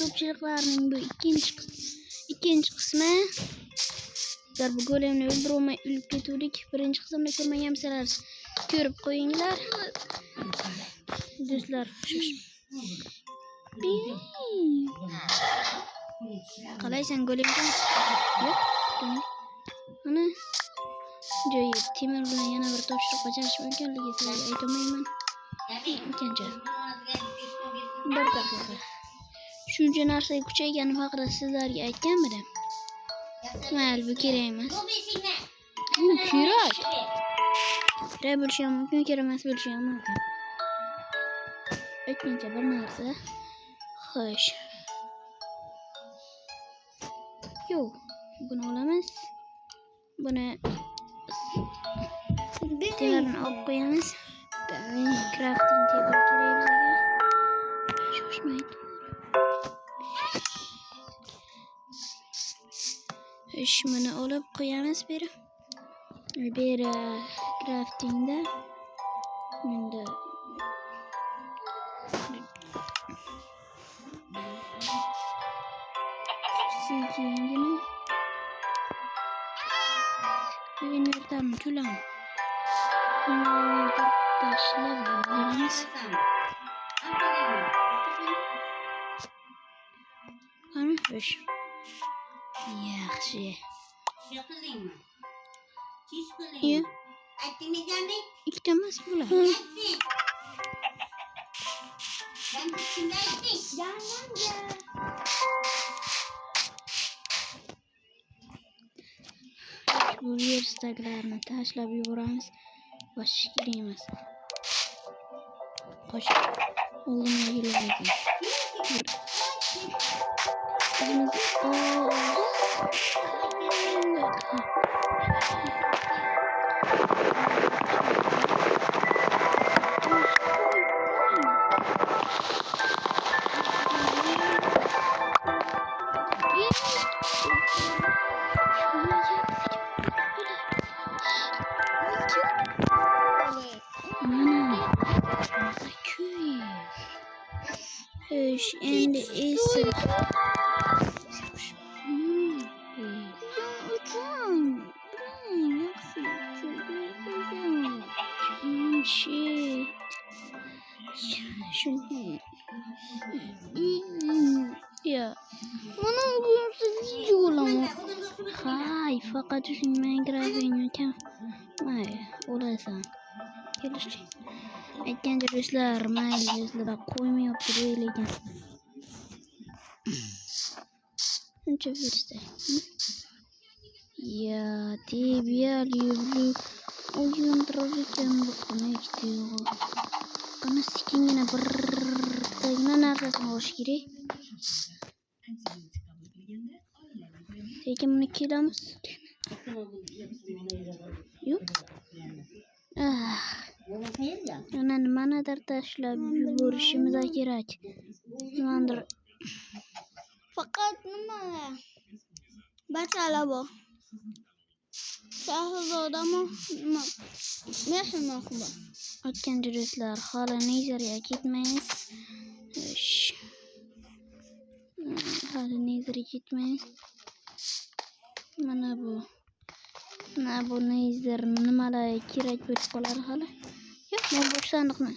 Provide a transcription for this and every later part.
Topçularının bu ikinci kısmı. Sizler bu golemni öldürmey ölüp ketdik. Birinci kısımda ko'rmaganmisizlar. Ko'rib qo'yinglar. Do'stlar, qalaysan golemga? Yo'q. Mana joyi temir bilan yana bir topshiriq bajarish mumkinligi sizlarga aytmayman. Ikkinchi. Bir daqiqa. Shuncha narsaga kuchayganim haqida sizlarga aytganmidim? Mayli, bu kerak emas. Bu kerak. Kerak bo'lishi ham mumkin, kerak emas bo'lishi ham mumkin. Aytgancha bir narsa. Xo'sh. Yo'q, buni olamiz. Buni temirni olib qo'yamiz. Crafting table kerak bizga. Shoshmaydi. Shuni olib qo'yamiz beri. Beri craftingda bunda sekingina yurtlarni tulam. Tashlab qo'yamiz. Qani, xo'sh. Yaxshi. Yo'q. Ikkita emas bular. Bu yerdagilarni tashlab yuboramiz. Boshqa kerak emas. Qo'shib o'g'limga yuradi. And is ya mana bu hay faqat uchun Minecraft'ni kam may olasan kelishdi. Aytganda do'stlar, mayli do'stlar qo'ymayapti lekin shuncha bersa. Ya, тебя люблю. O'yintirishim bo'lmaydi. Qani sekingina bir tagina narsasini olish kerak. Lekin buni kelamiz. Yo'q. Yana nimanidir tashlab yuborishimiz kerak. Nimadir. Faqat nima? Batala bu. Shahzodami? Nima? Mehmonxona bu. O'tgan do'stlar, hali Nezerga ketmaymiz. Hali Nezerga ketmaymiz. Mana bu. Mana bu Nezer nimalar kerak bo'lib qolar hali. Yo'q, men bu sandiqni.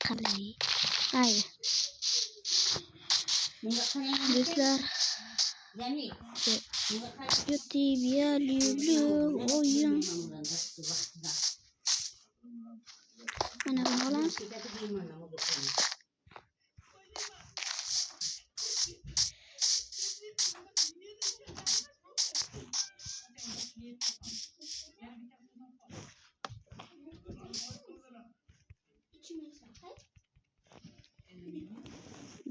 Qalay. Ay. Do'stlar, yo тебя люблю, o'yin. Mana buni olamiz.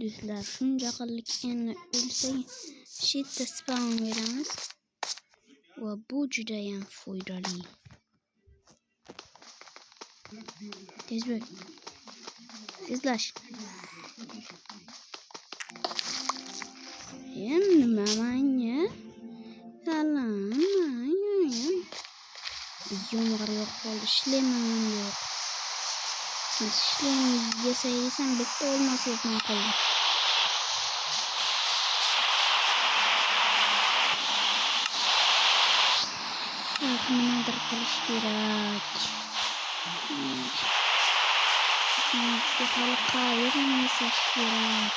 Do'stlar, shuncha qillik endi o'lsak, shitda spawn beramiz. Va bu juda ham foydali. Tezbek. Tezlash. Endi mamanya. Salam. Yomg'ir yo'q qoldi, ishlayman yo'q. Ishlayman yesam bitta olmas yo'qman qoldi. nimadir qilish kerak. Ikimizga hali qayiqni yasash kerak.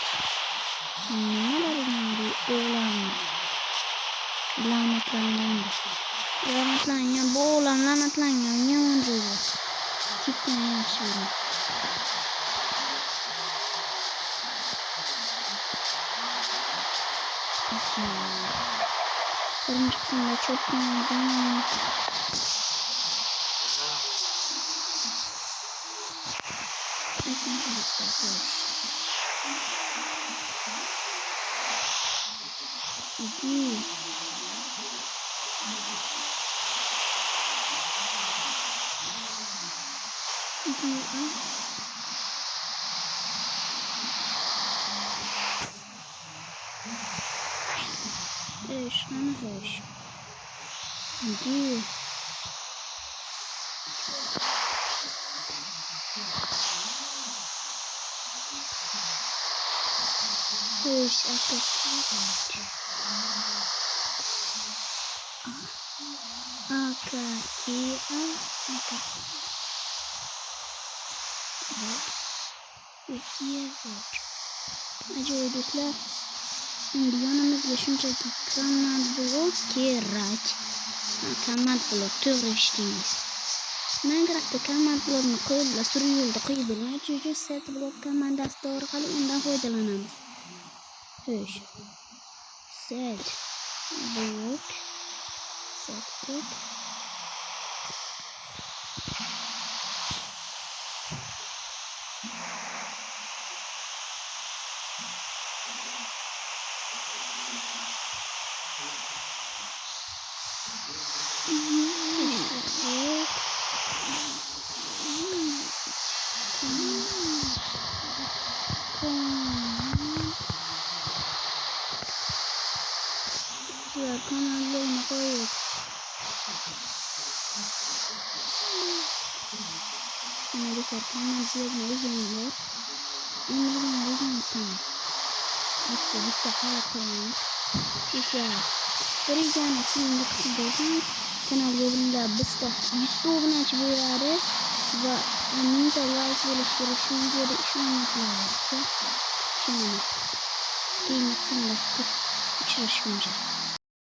Nimalar endi o'g'lan la'natlangan bu o'g'lan la'natlangan yomon joyda ketgan yaxshi edi. Birinchi qismda cho'kkandim. Hoş. Gidiyor. Hoş Acayip dostlar. Şimdi yanımızda shunchaki komand blok kerak. Komand blok to'g'ri ishlaymiz. Minecraftda komand blokni qo'lda surib yo'lda qo'yib bo'lmaydi. Chunki set blok komandasi orqali undan foydalanamiz. Xo'sh. Set blok komandlarını koyuyoruz. Arkadaşlar komandlarını izleyenler onların izleyenler hatta bir defa koyuyoruz. Güzel. Vereceğiniz filmde kısımdaysanız kanal yorumda bizde 100 obunachi bo'ladi va 1000 like bo'lishi kerak. Shu videoda ishonmaslar. Keyingi filmda uchrashguncha.